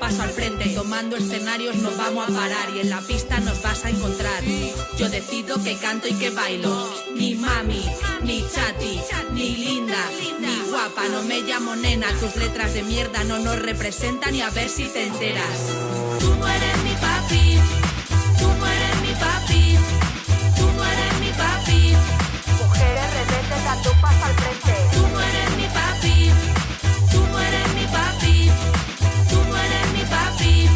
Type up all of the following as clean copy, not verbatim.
paso al frente. Tomando escenarios nos vamos a parar y en la pista nos vas a encontrar. Yo decido que canto y que bailo. Ni mami, ni chati, ni linda, ni guapa. No me llamo nena, tus letras de mierda no nos representan y a ver si te enteras. Tú no eres mi papi, tú no eres mi papi, tú no eres mi papi. Mujeres rebeldes dando un paso al frente. Tú no eres mi papi, tú no eres mi papi, tú no eres mi papi.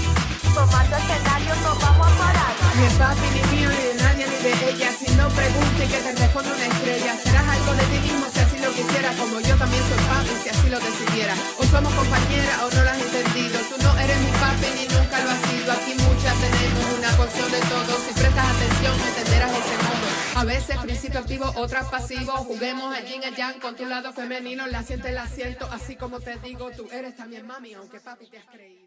Tomando escenarios nos vamos a parar. Ni el papi, ni mío, ni de nadie, ni de ella. Si no pregunte que te responda una estrella. Serás algo de ti mismo si así lo quisieras. Como yo también soy papi si así lo decidiera. O somos compañeras o no lo has entendido. Tú no eres mi papi ni nunca lo has sido. Aquí muchas tenemos una porción de todo. Si prestas atención entenderás ese modo. A veces principio activo, otras pasivo. Juguemos al yin al yang con tu lado femenino. La siente el asiento, así como te digo. Tú eres también mami, aunque papi te has creído.